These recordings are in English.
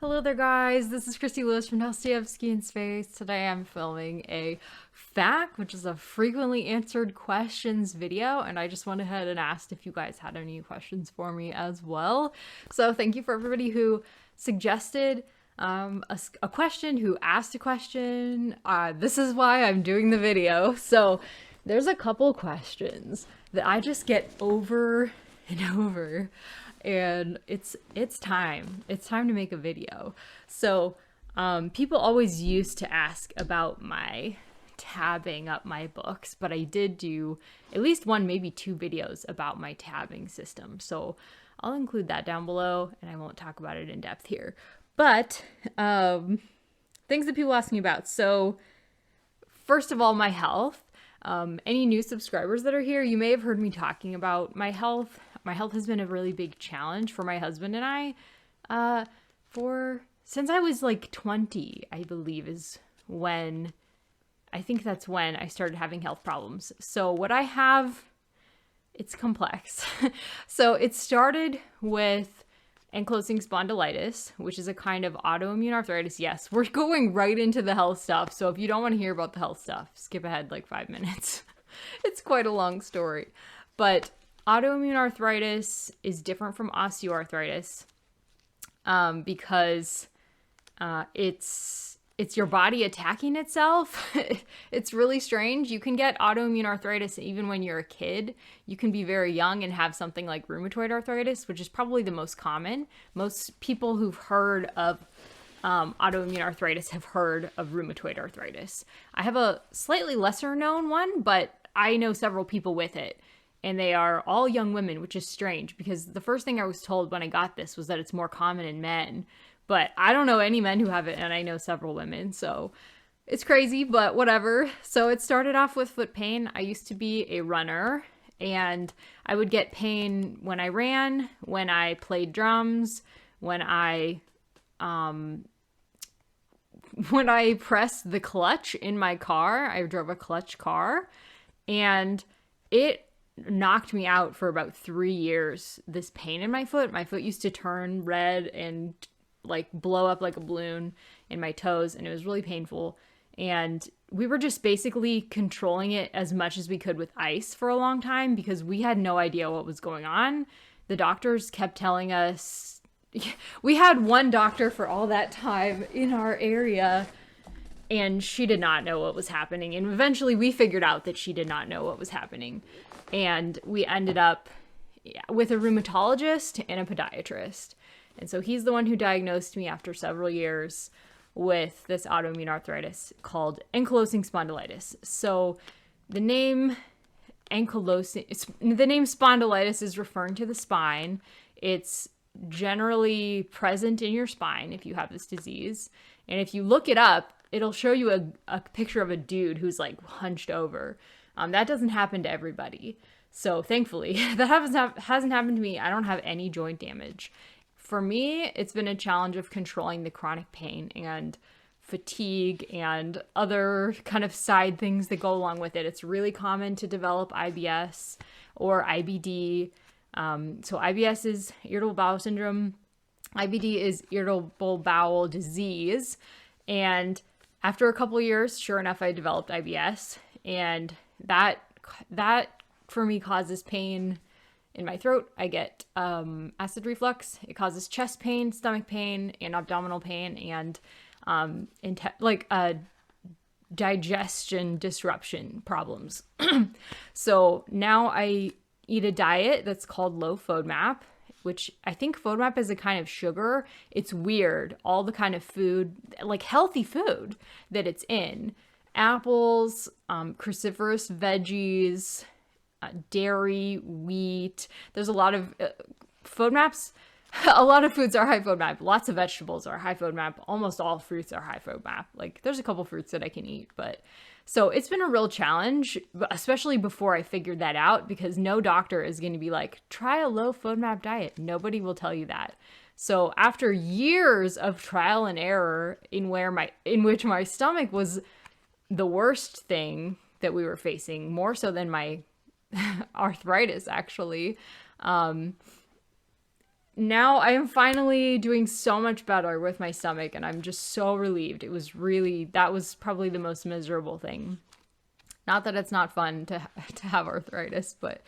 Hello there, guys. This is Christy Lewis from Dostoevsky in Space. Today I'm filming a FAQ, which is a frequently answered questions video, and I just went ahead and asked if you guys had any questions for me as well. So thank you for everybody who suggested a question, who asked a question. This is why I'm doing the video. So there's a couple questions that I just get over and over, and it's time to make a video. So people always used to ask about my tabbing up my books, but I did do at least one, maybe two videos about my tabbing system, so I'll include that down below, and I won't talk about it in depth here. But things that people ask me about. So first of all, my health. Any new subscribers that are here, you may have heard me talking about my health. My health has been a really big challenge for my husband and I since I was like 20, I believe that's when I started having health problems. So what I have, it's complex. So it started with ankylosing spondylitis, which is a kind of autoimmune arthritis. Yes, we're going right into the health stuff. So if you don't want to hear about the health stuff, skip ahead like 5 minutes. It's quite a long story. But autoimmune arthritis is different from osteoarthritis because it's your body attacking itself. It's really strange. You can get autoimmune arthritis even when you're a kid. You can be very young and have something like rheumatoid arthritis, which is probably the most common. Most people who've heard of autoimmune arthritis have heard of rheumatoid arthritis. I have a slightly lesser known one, but I know several people with it. And they are all young women, which is strange because the first thing I was told when I got this was that it's more common in men. But I don't know any men who have it, and I know several women, so it's crazy, but whatever. So it started off with foot pain. I used to be a runner, and I would get pain when I ran, when I played drums, when I pressed the clutch in my car. I drove a clutch car, and it knocked me out for about 3 years. This pain in my foot used to turn red and like blow up like a balloon in my toes, and it was really painful. And we were just basically controlling it as much as we could with ice for a long time because we had no idea what was going on. The doctors kept telling us, we had one doctor for all that time in our area, and she did not know what was happening. And eventually we figured out that she did not know what was happening. And we ended up with a rheumatologist and a podiatrist. And so he's the one who diagnosed me after several years with this autoimmune arthritis called ankylosing spondylitis. So the name spondylitis is referring to the spine. It's generally present in your spine if you have this disease. And if you look it up, it'll show you a picture of a dude who's like hunched over. That doesn't happen to everybody. So thankfully, that hasn't happened to me. I don't have any joint damage. For me, it's been a challenge of controlling the chronic pain and fatigue and other kind of side things that go along with it. It's really common to develop IBS or IBD. So IBS is irritable bowel syndrome. IBD is irritable bowel disease. And after a couple years, sure enough, I developed IBS. And that for me causes pain in my throat. I get acid reflux. It causes chest pain, stomach pain, and abdominal pain, and digestion disruption problems. So now I eat a diet that's called low FODMAP, which I think FODMAP is a kind of sugar. It's weird. All the kind of food, like healthy food that it's in. Apples, cruciferous veggies, dairy, wheat. There's a lot of FODMAPs. A lot of foods are high FODMAP. Lots of vegetables are high FODMAP. Almost all fruits are high FODMAP. Like there's a couple fruits that I can eat, but so it's been a real challenge, especially before I figured that out, because no doctor is going to be like, try a low FODMAP diet. Nobody will tell you that. So after years of trial and error in which my stomach was the worst thing that we were facing, more so than my arthritis actually, now I am finally doing so much better with my stomach, and I'm just so relieved. That was probably the most miserable thing. Not that it's not fun to have arthritis, but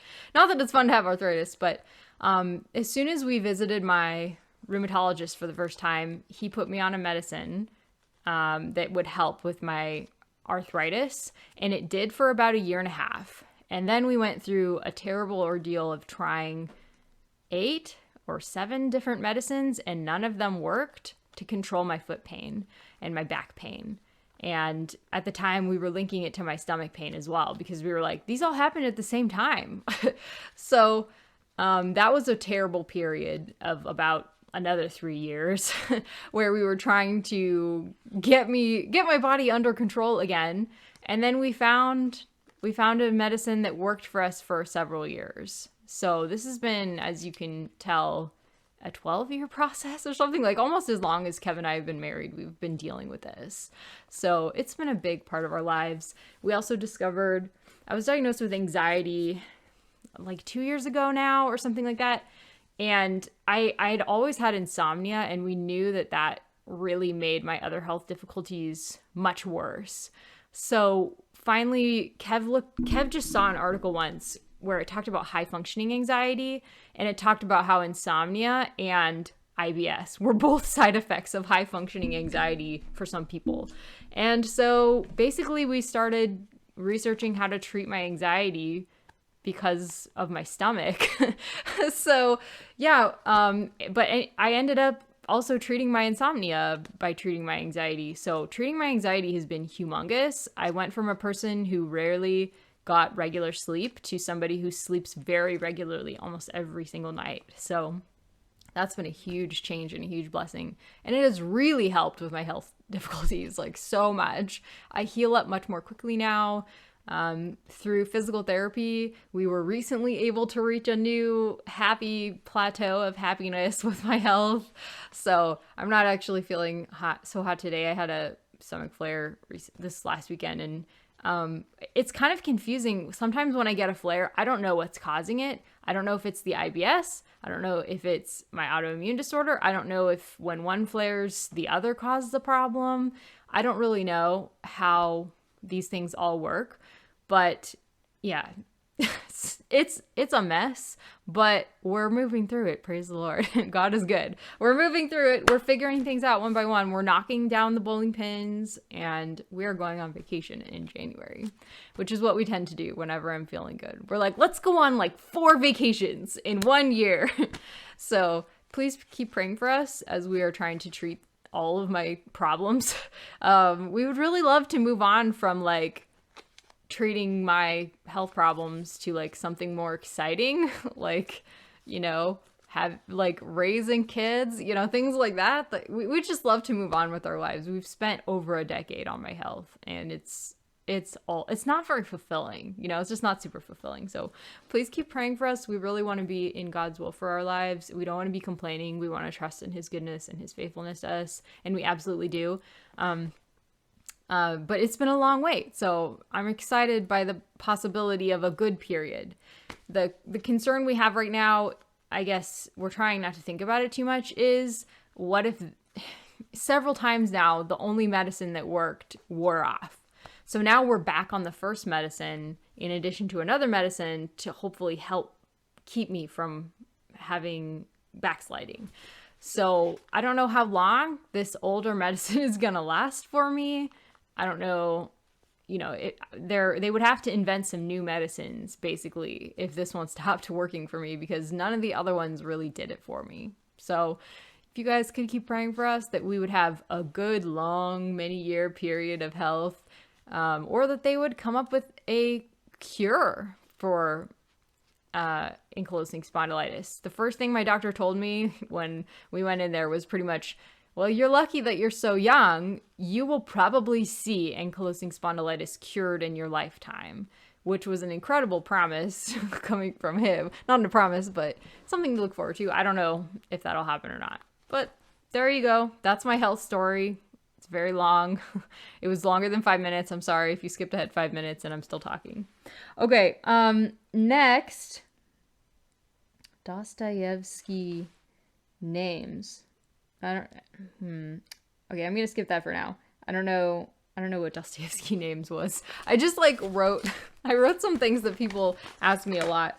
as soon as we visited my rheumatologist for the first time, he put me on a medicine that would help with my arthritis, and it did for about a year and a half. And then we went through a terrible ordeal of trying 8 or 7 different medicines, and none of them worked to control my foot pain and my back pain. And at the time, we were linking it to my stomach pain as well, because we were like, these all happened at the same time. So that was a terrible period of about another 3 years where we were trying to get my body under control again. And then we found a medicine that worked for us for several years. So this has been, as you can tell, a 12-year process or something, like almost as long as Kev and I have been married. We've been dealing with this. So it's been a big part of our lives. We also discovered, I was diagnosed with anxiety like 2 years ago now or something like that. And I'd always had insomnia, and we knew that really made my other health difficulties much worse. So finally, Kev just saw an article once where it talked about high functioning anxiety, and it talked about how insomnia and IBS were both side effects of high functioning anxiety for some people. And so basically we started researching how to treat my anxiety because of my stomach. So yeah, but I ended up also treating my insomnia by treating my anxiety. So treating my anxiety has been humongous. I went from a person who rarely got regular sleep to somebody who sleeps very regularly almost every single night. So that's been a huge change and a huge blessing. And it has really helped with my health difficulties, like so much. I heal up much more quickly now. Through physical therapy, we were recently able to reach a new happy plateau of happiness with my health. So I'm not actually feeling so hot today. I had a stomach flare this last weekend, and it's kind of confusing. Sometimes when I get a flare, I don't know what's causing it. I don't know if it's the IBS. I don't know if it's my autoimmune disorder. I don't know if when one flares, the other causes the problem. I don't really know how these things all work, but yeah, it's a mess, but we're moving through it. Praise the Lord. God is good. We're moving through it. We're figuring things out one by one. We're knocking down the bowling pins, and we're going on vacation in January, which is what we tend to do whenever I'm feeling good. We're like, let's go on like 4 vacations in 1 year. So please keep praying for us as we are trying to treat all of my problems. We would really love to move on from like treating my health problems to like something more exciting, like, you know, have like raising kids, you know, things like that. We just love to move on with our lives. We've spent over a decade on my health, and it's not very fulfilling, you know, it's just not super fulfilling. So please keep praying for us. We really want to be in God's will for our lives. We don't want to be complaining. We want to trust in his goodness and his faithfulness to us. And we absolutely do. But it's been a long wait. So I'm excited by the possibility of a good period. The concern we have right now, I guess we're trying not to think about it too much, is what if several times now, the only medicine that worked wore off. So now we're back on the first medicine in addition to another medicine to hopefully help keep me from having backsliding. So I don't know how long this older medicine is going to last for me. I don't know, you know, they would have to invent some new medicines basically if this one stopped working for me, because none of the other ones really did it for me. So if you guys could keep praying for us that we would have a good long many-year period of health, or that they would come up with a cure for ankylosing spondylitis. The first thing my doctor told me when we went in there was pretty much, well, you're lucky that you're so young. You will probably see ankylosing spondylitis cured in your lifetime, which was an incredible promise coming from him. Not a promise, but something to look forward to. I don't know if that'll happen or not. But there you go. That's my health story. It's very long. It was longer than 5 minutes. I'm sorry if you skipped ahead 5 minutes and I'm still talking. Okay, next, Dostoevsky names. I don't. Okay, I'm gonna skip that for now. I don't know what Dostoevsky names was. I just like wrote. I wrote some things that people ask me a lot.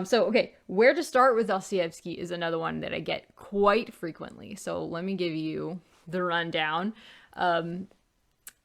So okay, where to start with Dostoevsky is another one that I get quite frequently. So let me give you the rundown.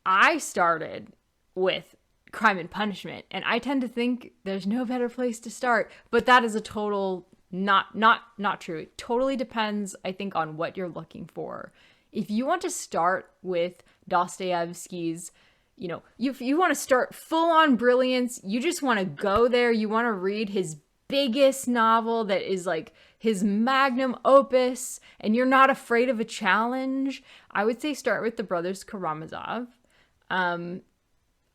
I started with Crime and Punishment, and I tend to think there's no better place to start, but that is a total not true. It totally depends, I think, on what you're looking for. If you want to start with Dostoevsky's, if you want to start full on brilliance, you just want to go there, you want to read his biggest novel that is like his magnum opus, and you're not afraid of a challenge, I would say start with the brothers Karamazov.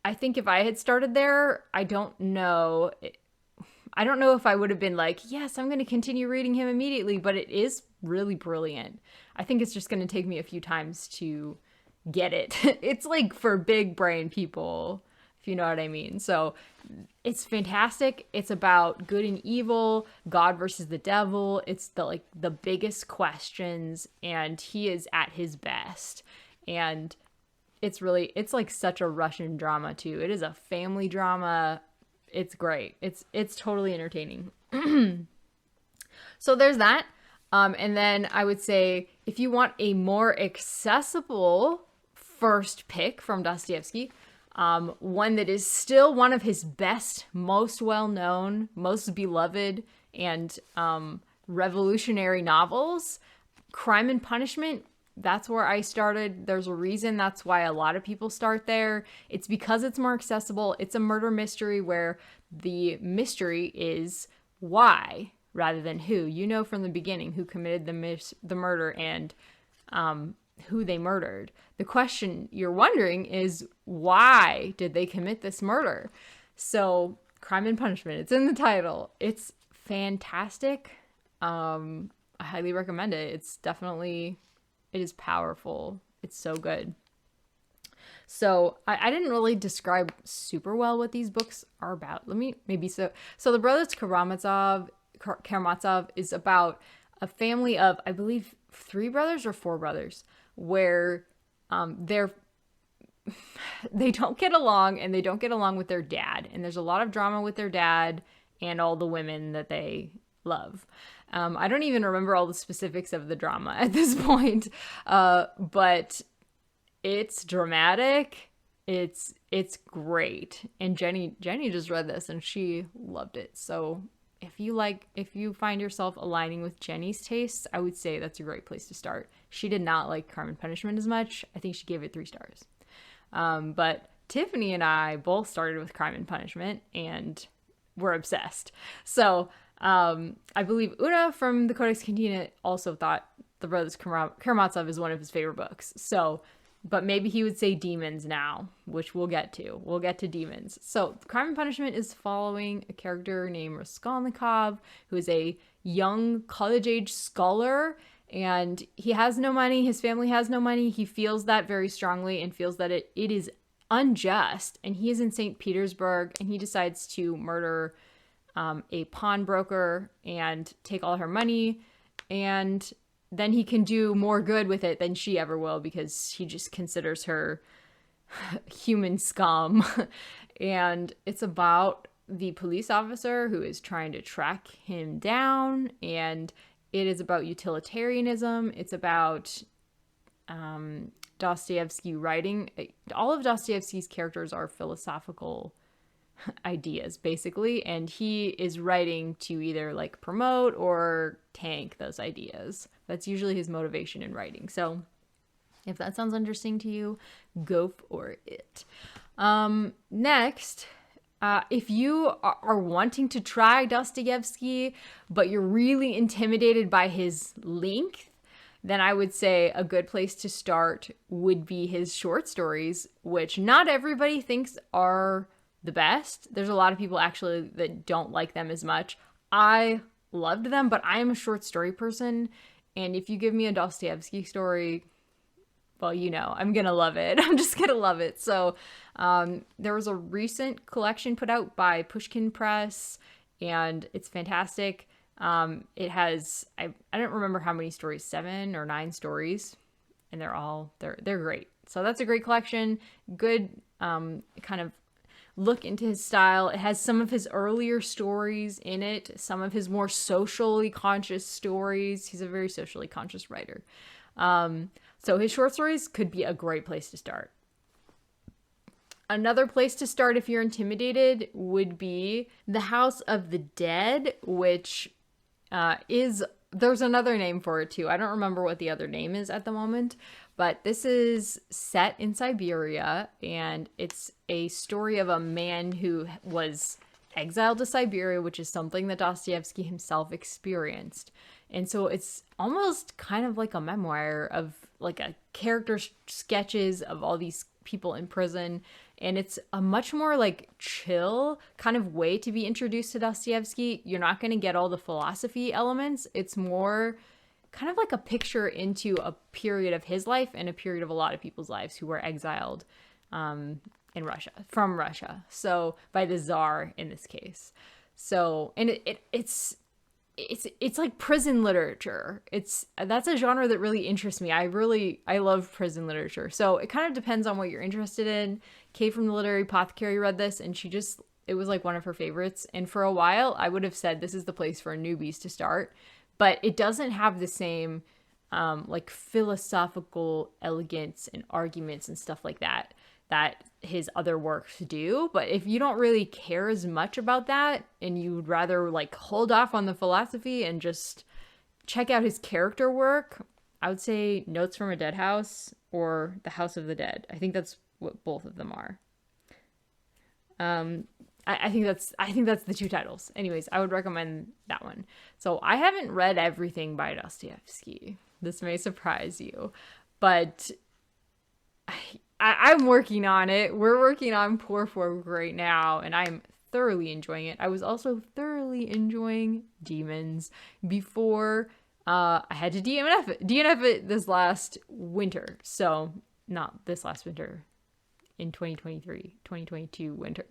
I think if I had started there, I don't know if I would have been like, yes, I'm going to continue reading him immediately, but it is really brilliant. I think it's just going to take me a few times to get it. It's like for big brain people, if you know what I mean. So it's fantastic. It's about good and evil, God versus the devil. It's the biggest questions, and he is at his best. And it's like such a Russian drama too. It is a family drama. It's great. It's totally entertaining. So there's that. And then I would say if you want a more accessible first pick from Dostoevsky, one that is still one of his best, most well-known, most beloved, and revolutionary novels, Crime and Punishment, that's where I started. There's a reason that's why a lot of people start there. It's because it's more accessible. It's a murder mystery where the mystery is why rather than who. You know from the beginning who committed the murder and who they murdered. The question you're wondering is, why did they commit this murder? So Crime and Punishment, it's in the title. It's fantastic. I highly recommend it. It is powerful. It's so good. So I didn't really describe super well what these books are about. So the brothers Karamazov is about a family of, I believe, 3 brothers or 4 brothers, where they don't get along, and they don't get along with their dad. And there's a lot of drama with their dad and all the women that they love. I don't even remember all the specifics of the drama at this point, but it's dramatic. It's great. And Jenny just read this and she loved it. So if you find yourself aligning with Jenny's tastes, I would say that's a great place to start. She did not like Crime and Punishment as much. I think she gave it 3 stars. But Tiffany and I both started with Crime and Punishment and we're obsessed. So I believe Una from the Codex Cantina also thought the brothers Karamazov is one of his favorite books. So, but maybe he would say Demons now, which we'll get to. We'll get to Demons. So Crime and Punishment is following a character named Raskolnikov, who is a young college-age scholar, and he has no money. His family has no money. He feels that very strongly and feels that it is unjust. And he is in St. Petersburg, and he decides to murder a pawnbroker and take all her money, and then he can do more good with it than she ever will because he just considers her human scum. And it's about the police officer who is trying to track him down, and it is about utilitarianism. It's about Dostoevsky writing. All of Dostoevsky's characters are philosophical ideas basically, and he is writing to either like promote or tank those ideas. That's usually his motivation in writing. So if that sounds interesting to you, go for it. Next, if you are wanting to try Dostoevsky but you're really intimidated by his length, then I would say a good place to start would be his short stories, which not everybody thinks are the best. There's a lot of people actually that don't like them as much. I loved them, but I am a short story person, and if you give me a Dostoevsky story, well, I'm gonna love it. I'm just gonna love it. So there was a recent collection put out by Pushkin Press, and it's fantastic. It has, I don't remember how many stories, 7 or 9 stories, and they're great. So that's a great collection. Good kind of look into his style. It has some of his earlier stories in it, some of his more socially conscious stories. He's a very socially conscious writer. So his short stories could be a great place to start. Another place to start if you're intimidated would be The House of the Dead, which there's another name for it too. I don't remember what the other name is at the moment, but this is set in Siberia, and it's a story of a man who was exiled to Siberia, which is something that Dostoevsky himself experienced. And so it's almost kind of like a memoir of like a character sketches of all these people in prison. And it's a much more like chill kind of way to be introduced to Dostoevsky. You're not going to get all the philosophy elements. It's more kind of like a picture into a period of his life and a period of a lot of people's lives who were exiled in Russia, from Russia. So by the Tsar in this case. So, and it's like prison literature. That's a genre that really interests me. I love prison literature. So it kind of depends on what you're interested in. Kay from the Literary Apothecary read this, and it was like one of her favorites. And for a while, I would have said this is the place for newbies to start. But it doesn't have the same like philosophical elegance and arguments and stuff like that his other works do. But if you don't really care as much about that and you would rather like hold off on the philosophy and just check out his character work, I would say Notes from a Dead House or The House of the Dead. I think that's what both of them are. I think that's the 2 titles. Anyways, I would recommend that one. So I haven't read everything by Dostoevsky. This may surprise you, but I'm working on it. We're working on Poor Folk right now, and I'm thoroughly enjoying it. I was also thoroughly enjoying Demons before I had to DNF it this last winter. So not this last winter, in 2022 winter.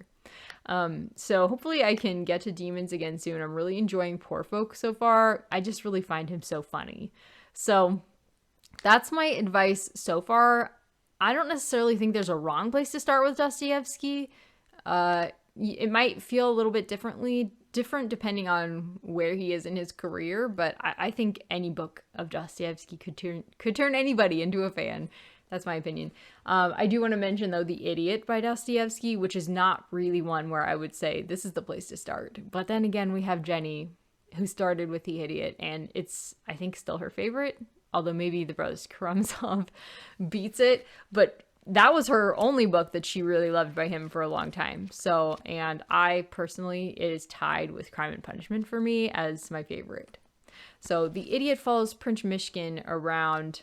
So hopefully I can get to Demons again soon. I'm really enjoying Poor Folk so far. I just really find him so funny. So that's my advice so far. I don't necessarily think there's a wrong place to start with Dostoevsky. It might feel a little bit different depending on where he is in his career, but I think any book of Dostoevsky could turn anybody into a fan. That's my opinion. I do want to mention, though, The Idiot by Dostoevsky, which is not really one where I would say this is the place to start. But then again, we have Jenny, who started with The Idiot, and it's, I think, still her favorite. Although maybe the brothers Karamazov beats it. But that was her only book that she really loved by him for a long time. So, and I personally, it is tied with Crime and Punishment for me as my favorite. So The Idiot follows Prince Mishkin around,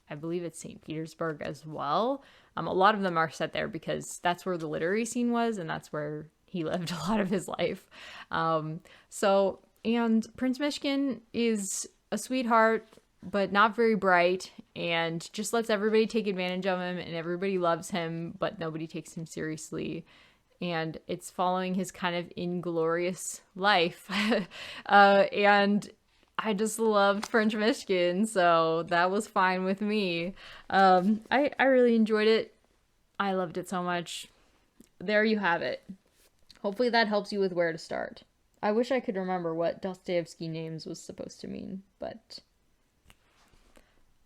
I believe it's St. Petersburg as well. A lot of them are set there because that's where the literary scene was, and that's where he lived a lot of his life. And Prince Mishkin is a sweetheart, but not very bright, and just lets everybody take advantage of him, and everybody loves him, but nobody takes him seriously. And it's following his kind of inglorious life. And I just loved Prince Mishkin, so that was fine with me. I really enjoyed it. I loved it so much. There you have it. Hopefully that helps you with where to start. I wish I could remember what Dostoevsky names was supposed to mean, but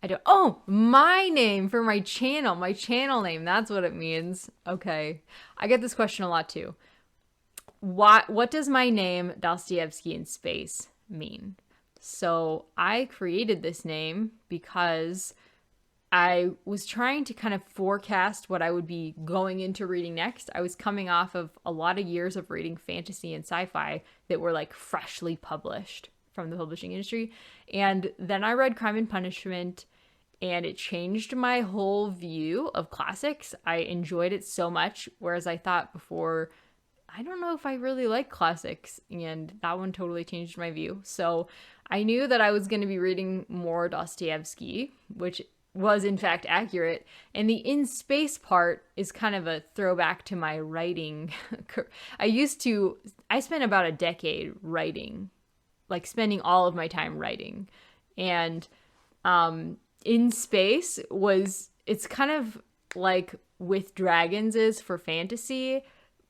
I don't. Oh, my name for my channel name. That's what it means. Okay. I get this question a lot too. What does my name, Dostoevsky in space, mean? So I created this name because I was trying to kind of forecast what I would be going into reading next. I was coming off of a lot of years of reading fantasy and sci-fi that were like freshly published from the publishing industry. And then I read Crime and Punishment, and it changed my whole view of classics. I enjoyed it so much, whereas I thought before, I don't know if I really like classics, and that one totally changed my view. So I knew that I was going to be reading more Dostoevsky, which was in fact accurate. And the in space part is kind of a throwback to my writing. I spent about a decade writing like spending all of my time writing. And In Space it's kind of like With Dragons is for fantasy,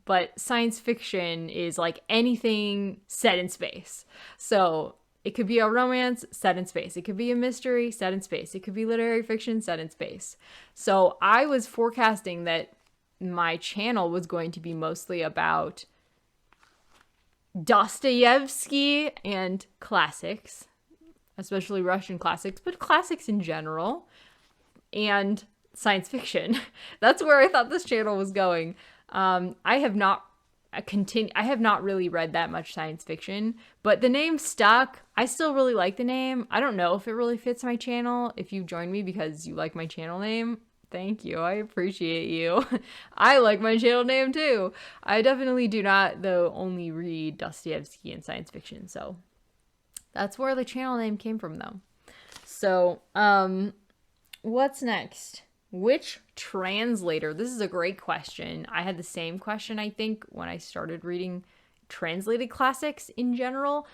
but science fiction is like anything set in space. So it could be a romance set in space. It could be a mystery set in space. It could be literary fiction set in space. So I was forecasting that my channel was going to be mostly about Dostoevsky and classics, especially Russian classics, but classics in general, and science fiction. That's where I thought this channel was going. I have not really read that much science fiction, but the name stuck. I still really like the name. I don't know if it really fits my channel. If you joined me because you like my channel name, thank you. I appreciate you. I like my channel name too. I definitely do not, though, only read Dostoevsky and science fiction. So that's where the channel name came from, though. So, what's next? Which translator? This is a great question. I had the same question, I think, when I started reading translated classics in general.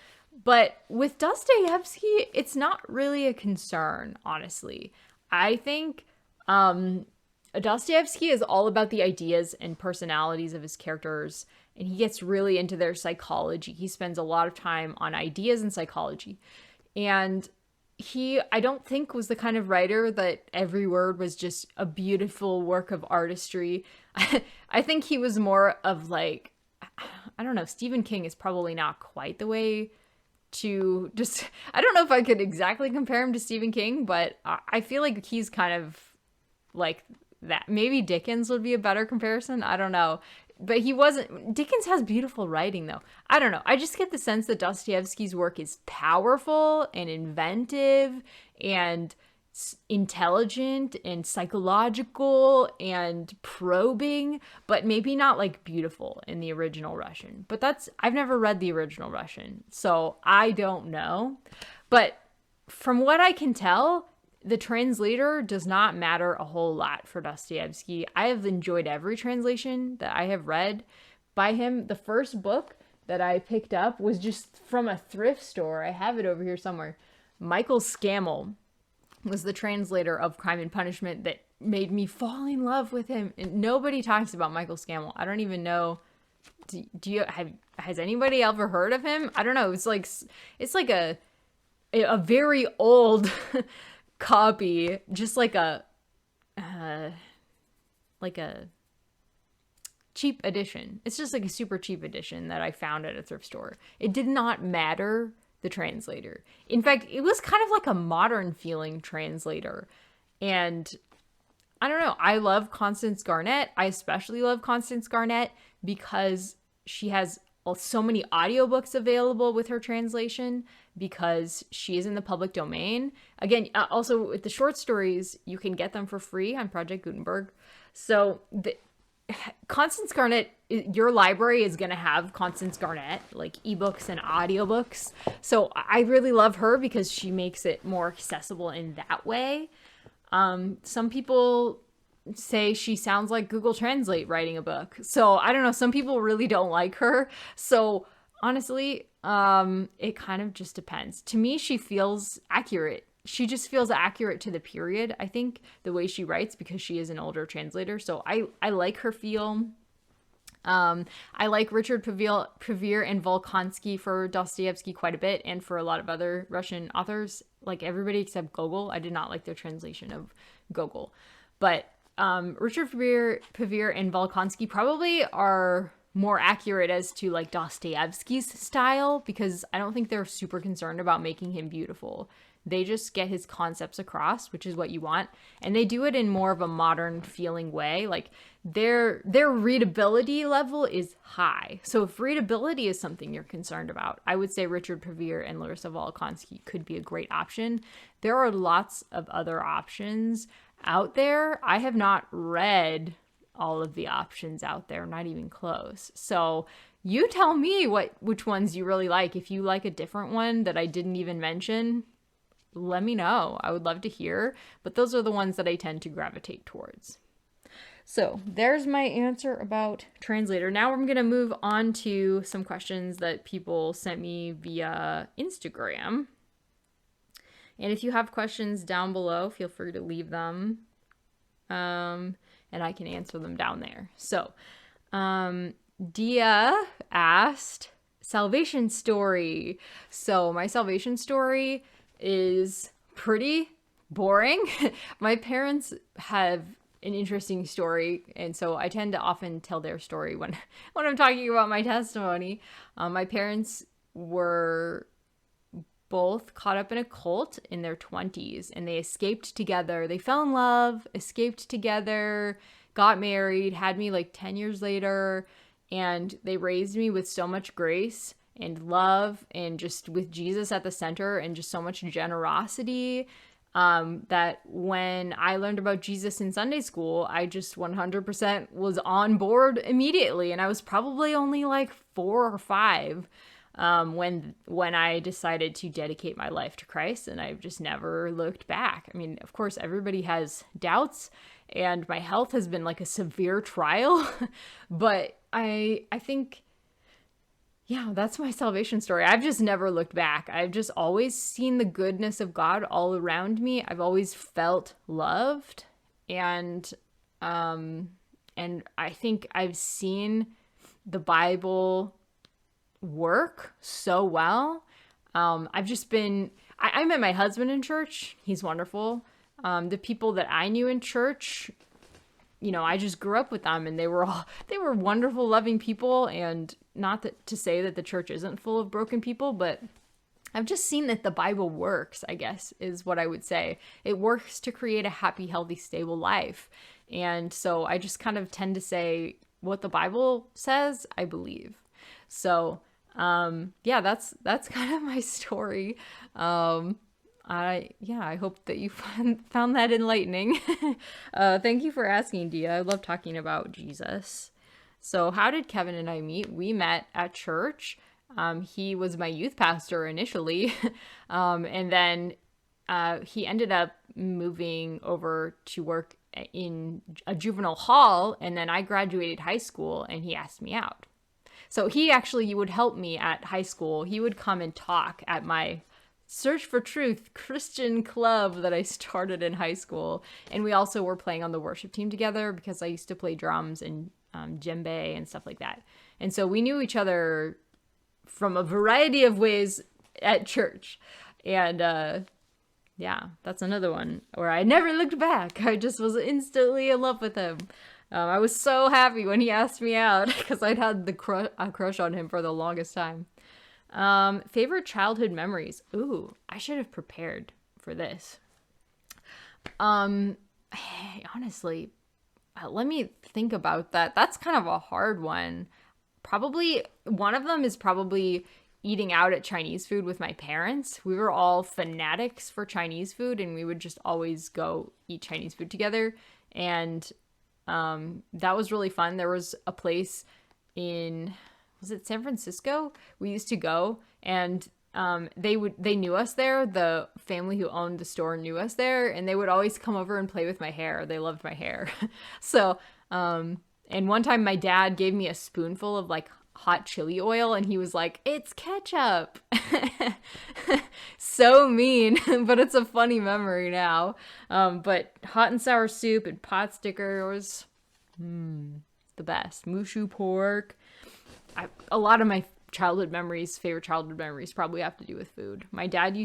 But with Dostoevsky, it's not really a concern, honestly. I think Dostoevsky is all about the ideas and personalities of his characters, and he gets really into their psychology. He spends a lot of time on ideas and psychology. And I don't think was the kind of writer that every word was just a beautiful work of artistry. I think he was more of like, I don't know, Stephen King is probably not quite the way to just, I don't know if I could exactly compare him to Stephen King, but I feel like he's kind of like that. Maybe Dickens would be a better comparison. I don't know. But Dickens has beautiful writing, though. I don't know. I just get the sense that Dostoevsky's work is powerful and inventive and intelligent and psychological and probing, but maybe not like beautiful in the original Russian. But I've never read the original Russian, so I don't know. But from what I can tell, the translator does not matter a whole lot for Dostoevsky. I have enjoyed every translation that I have read by him. The first book that I picked up was just from a thrift store. I have it over here somewhere. Michael Scammell was the translator of Crime and Punishment that made me fall in love with him. And nobody talks about Michael Scammell. I don't even know. Has anybody ever heard of him? I don't know. It's like a very old copy, just like a cheap edition. It's just like a super cheap edition that I found at a thrift store. It did not matter the translator. In fact, it was kind of like a modern feeling translator. And I don't know, I love Constance Garnett. I especially love Constance Garnett because she has so many audiobooks available with her translation, because she is in the public domain. Again, also with the short stories, you can get them for free on Project Gutenberg. So Constance Garnett, your library is going to have Constance Garnett, like ebooks and audiobooks. So I really love her because she makes it more accessible in that way. Some people say she sounds like Google Translate writing a book. So I don't know, some people really don't like her. So honestly, it kind of just depends. To me, she feels accurate. She just feels accurate to the period, I think, the way she writes, because she is an older translator. So I like her feel. I like Richard Pevere and Volkonsky for Dostoevsky quite a bit, and for a lot of other Russian authors, like everybody except Gogol. I did not like their translation of Gogol. But Richard Pevere and Volkonsky probably are more accurate as to like Dostoevsky's style, because I don't think they're super concerned about making him beautiful. They just get his concepts across, which is what you want. And they do it in more of a modern feeling way. Like their readability level is high. So if readability is something you're concerned about, I would say Richard Pevere and Larissa Volkonsky could be a great option. There are lots of other options out there. I have not read all of the options out there, not even close. So you tell me which ones you really like. If you like a different one that I didn't even mention, let me know. I would love to hear. But those are the ones that I tend to gravitate towards. So there's my answer about translator. Now I'm going to move on to some questions that people sent me via Instagram. And if you have questions down below, feel free to leave them. And I can answer them down there. So, Dia asked, salvation story. So my salvation story is pretty boring. My parents have an interesting story, and so I tend to often tell their story when I'm talking about my testimony. My parents were both caught up in a cult in their 20s, and they escaped together. They fell in love, escaped together, got married, had me like 10 years later, and they raised me with so much grace and love, and just with Jesus at the center, and just so much generosity, that when I learned about Jesus in Sunday school, I just 100% was on board immediately. And I was probably only like 4 or 5 when I decided to dedicate my life to Christ, and I've just never looked back. I mean, of course, everybody has doubts, and my health has been like a severe trial, but I think, yeah, that's my salvation story. I've just never looked back. I've just always seen the goodness of God all around me. I've always felt loved, and I think I've seen the Bible work so well. I've just been, I met my husband in church. He's wonderful. The people that I knew in church, you know, I just grew up with them, and they were wonderful, loving people. And not that to say that the church isn't full of broken people, but I've just seen that the Bible works, I guess, is what I would say. It works to create a happy, healthy, stable life. And so I just kind of tend to say what the Bible says, I believe. So, yeah, that's kind of my story. I hope that you found that enlightening. Thank you for asking, Dia. I love talking about Jesus. So how did Kevin and I meet? We met at church. He was my youth pastor initially. And then he ended up moving over to work in a juvenile hall. And then I graduated high school, and he asked me out. So he actually would help me at high school. He would come and talk at my Search for Truth Christian club that I started in high school. And we also were playing on the worship team together, because I used to play drums and djembe and stuff like that. And so we knew each other from a variety of ways at church. And yeah, that's another one where I never looked back. I just was instantly in love with him. I was so happy when he asked me out, because I'd had a crush on him for the longest time. Favorite childhood memories. Ooh, I should have prepared for this. Honestly, let me think about that. That's kind of a hard one. Probably one of them is probably eating out at Chinese food with my parents. We were all fanatics for Chinese food, and we would just always go eat Chinese food together. And that was really fun. There was a place was it San Francisco? We used to go, and they knew us there. The family who owned the store knew us there, and they would always come over and play with my hair. They loved my hair. So, and one time my dad gave me a spoonful of like hot chili oil, and he was like, "It's ketchup." So mean, but it's a funny memory now. But hot and sour soup and pot stickers, the best. Mushu pork. A lot of my favorite childhood memories probably have to do with food. My dad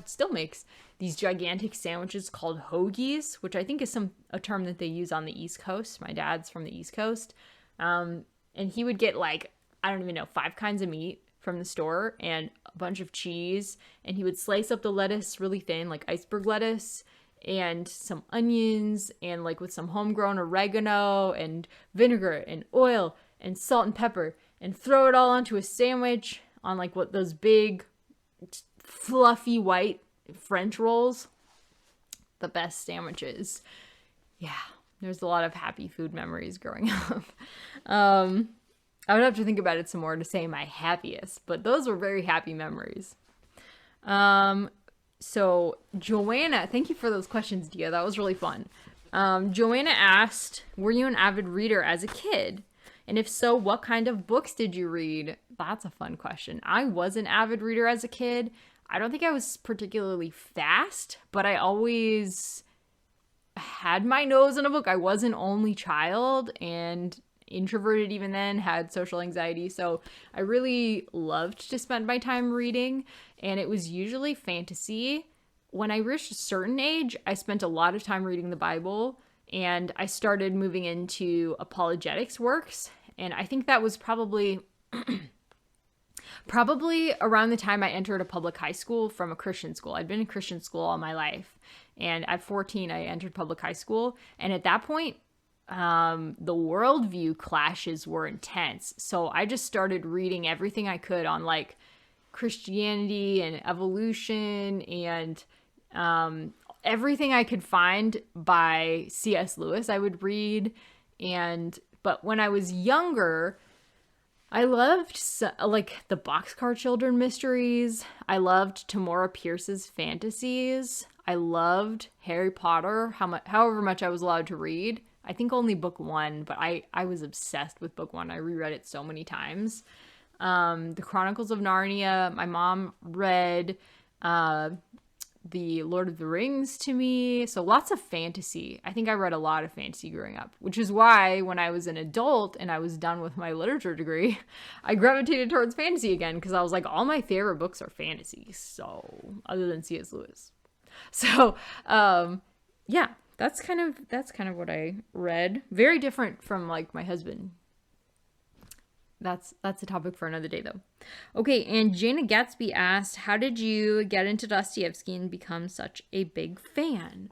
still makes these gigantic sandwiches called hoagies, which I think is a term that they use on the East Coast. My dad's from the East Coast. And he would get like, I don't even know, 5 kinds of meat from the store and a bunch of cheese. And he would slice up the lettuce really thin, like iceberg lettuce, and some onions, and like with some homegrown oregano and vinegar and oil and salt and pepper, and throw it all onto a sandwich on like what those big fluffy white French rolls. The best sandwiches. Yeah, there's a lot of happy food memories growing up. I would have to think about it some more to say my happiest, but those were very happy memories. So Joanna, thank you for those questions, Dia. That was really fun. Joanna asked, were you an avid reader as a kid? And if so, what kind of books did you read? That's a fun question. I was an avid reader as a kid. I don't think I was particularly fast, but I always had my nose in a book. I was an only child and introverted even then, had social anxiety. So I really loved to spend my time reading, and it was usually fantasy. When I reached a certain age, I spent a lot of time reading the Bible, and I started moving into apologetics works. And I think that was probably around the time I entered a public high school from a Christian school. I'd been in Christian school all my life. And at 14, I entered public high school. And at that point, the worldview clashes were intense. So I just started reading everything I could on like Christianity and evolution and everything I could find by C.S. Lewis I would read. But when I was younger, I loved like the Boxcar Children mysteries. I loved Tamora Pierce's fantasies. I loved Harry Potter, however much I was allowed to read. I think only book 1, but I was obsessed with book 1. I reread it so many times. The Chronicles of Narnia. My mom read the Lord of the Rings to me. So lots of fantasy. I think I read a lot of fantasy growing up, which is why when I was an adult and I was done with my literature degree, I gravitated towards fantasy again because I was like, all my favorite books are fantasy. So other than C.S. Lewis. So, yeah, that's kind of what I read. Very different from like my husband. That's a topic for another day though. Okay, and Jana Gatsby asked, how did you get into Dostoevsky and become such a big fan?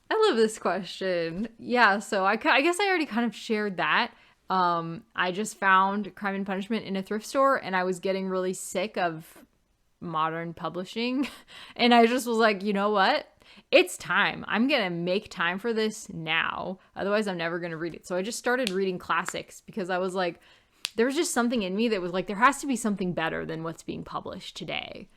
I love this question. Yeah, so I guess I already kind of shared that. I just found Crime and Punishment in a thrift store, and I was getting really sick of modern publishing. And I just was like, you know what? It's time. I'm going to make time for this now. Otherwise, I'm never going to read it. So I just started reading classics because I was like, there was just something in me that was like, there has to be something better than what's being published today.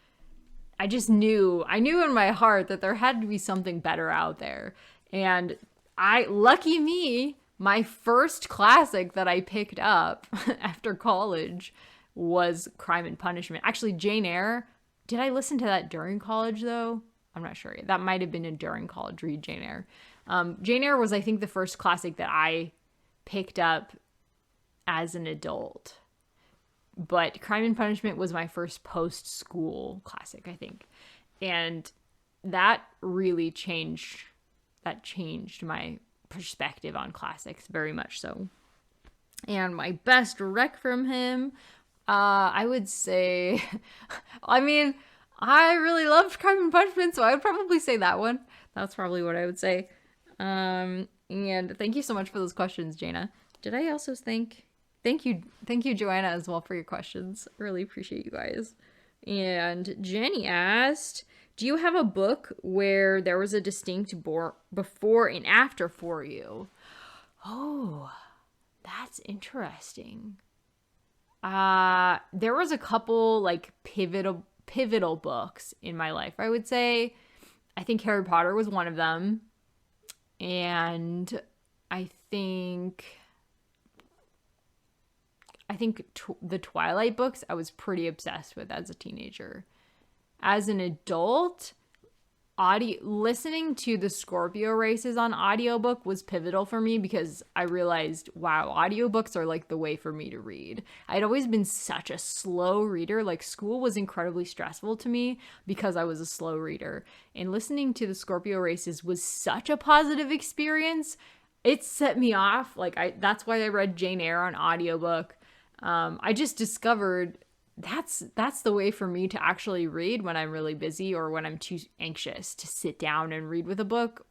I knew in my heart that there had to be something better out there. And lucky me, my first classic that I picked up after college was Crime and Punishment. Actually, Jane Eyre. Did I listen to that during college though? I'm not sure. That might have been a during college read, Jane Eyre. Jane Eyre was, I think, the first classic that I picked up as an adult. But Crime and Punishment was my first post-school classic, I think. And that really changed my perspective on classics very much so. And my best rec from him, I would say, I mean, I really loved Crime and Punishment, so I would probably say that one. That's probably what I would say. And thank you so much for those questions, Jana. Did I also thank you, Joanna, as well, for your questions. Really appreciate you guys. And Jenny asked, do you have a book where there was a distinct before and after for you? Oh, that's interesting. There was a couple like pivotal books in my life, I would say. I think Harry Potter was one of them. And I think the Twilight books I was pretty obsessed with as a teenager. As an adult, listening to the Scorpio races on audiobook was pivotal for me because I realized, wow, audiobooks are like the way for me to read. I'd always been such a slow reader. Like school was incredibly stressful to me because I was a slow reader. And listening to the Scorpio races was such a positive experience. It set me off. That's why I read Jane Eyre on audiobook. I just discovered that's the way for me to actually read when I'm really busy or when I'm too anxious to sit down and read with a book.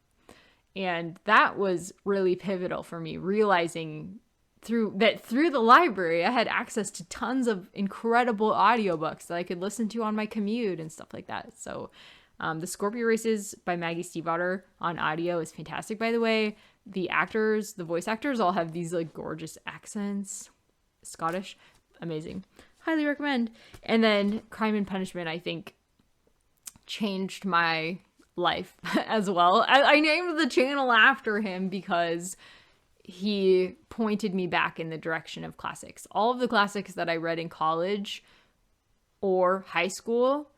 And that was really pivotal for me, realizing through the library I had access to tons of incredible audiobooks that I could listen to on my commute and stuff like that. So the Scorpio Races by Maggie Stiefvater on audio is fantastic, by the way. The voice actors all have these like gorgeous accents. Scottish, amazing, highly recommend. And then Crime and Punishment, I think, changed my life as well. I named the channel after him because he pointed me back in the direction of classics. All of the classics that I read in college or high school,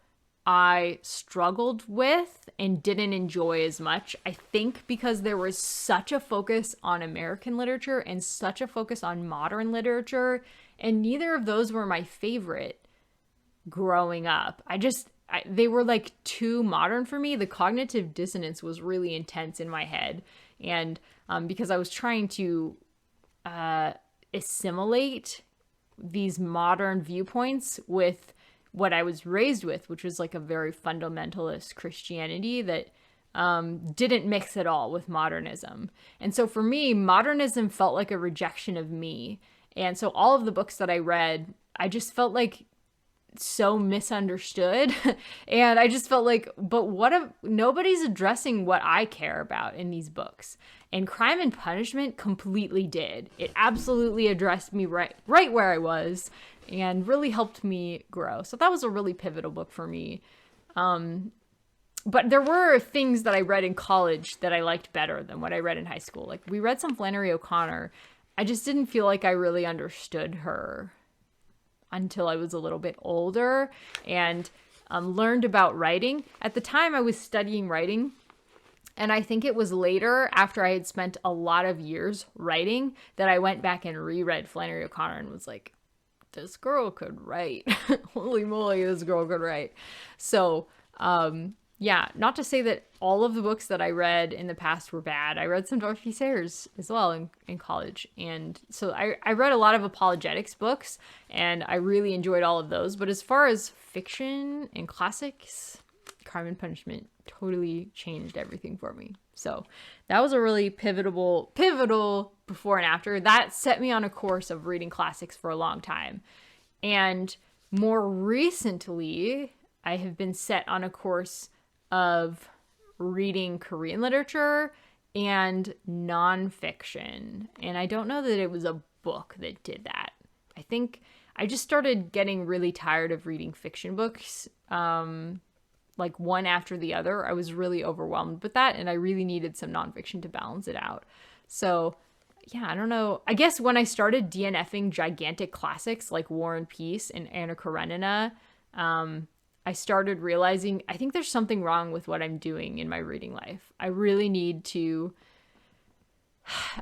I struggled with and didn't enjoy as much. I think because there was such a focus on American literature and such a focus on modern literature, and neither of those were my favorite growing up. They were like too modern for me. The cognitive dissonance was really intense in my head. And because I was trying to assimilate these modern viewpoints with what I was raised with, which was like a very fundamentalist Christianity that didn't mix at all with modernism. And so for me, modernism felt like a rejection of me. And so all of the books that I read, I just felt like so misunderstood. And I just felt like, but what if nobody's addressing what I care about in these books? And Crime and Punishment completely did. It absolutely addressed me right where I was and really helped me grow. So that was a really pivotal book for me. But there were things that I read in college that I liked better than what I read in high school. Like we read some Flannery O'Connor. I just didn't feel like I really understood her until I was a little bit older and learned about writing. At the time I was studying writing, and I think it was later, after I had spent a lot of years writing, that I went back and reread Flannery O'Connor and was like, this girl could write. Holy moly, this girl could write. So, yeah, not to say that all of the books that I read in the past were bad. I read some Dorothy Sayers as well in college. And so I read a lot of apologetics books, and I really enjoyed all of those. But as far as fiction and classics, Crime and Punishment totally changed everything for me. So that was a really pivotal before and after. That set me on a course of reading classics for a long time. And more recently, I have been set on a course of reading Korean literature and nonfiction. And I don't know that it was a book that did that. I think I just started getting really tired of reading fiction books, like one after the other. I was really overwhelmed with that, and I really needed some nonfiction to balance it out. So yeah, I don't know. I guess when I started DNFing gigantic classics like War and Peace and Anna Karenina, I started realizing I think there's something wrong with what I'm doing in my reading life. I really need to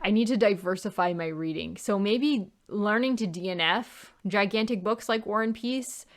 diversify my reading. So maybe learning to DNF gigantic books like War and Peace,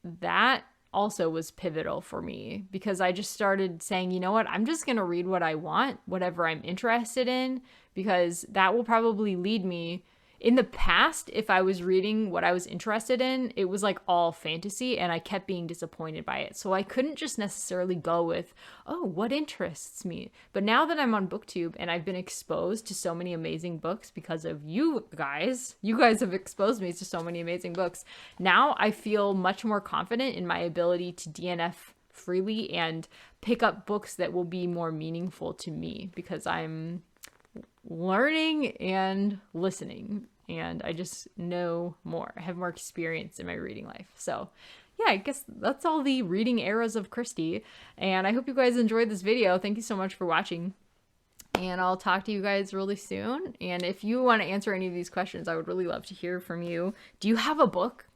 that also was pivotal for me, because I just started saying, you know what, I'm just going to read what I want, whatever I'm interested in, because that will probably lead me. In the past, if I was reading what I was interested in, it was like all fantasy, and I kept being disappointed by it. So I couldn't just necessarily go with, oh, what interests me? But now that I'm on BookTube and I've been exposed to so many amazing books because of you guys have exposed me to so many amazing books. Now I feel much more confident in my ability to DNF freely and pick up books that will be more meaningful to me, because I'm learning and listening, and I just know more. I have more experience in my reading life. So yeah, I guess that's all the reading eras of Christy, and I hope you guys enjoyed this video. Thank you so much for watching, and I'll talk to you guys really soon. And if you want to answer any of these questions, I would really love to hear from you. Do you have a book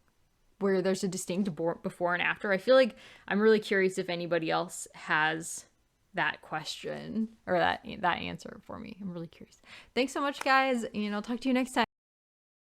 where there's a distinct before and after? I feel like I'm really curious if anybody else has that question or that answer for me. I'm really curious. Thanks so much, guys, and I'll talk to you next time.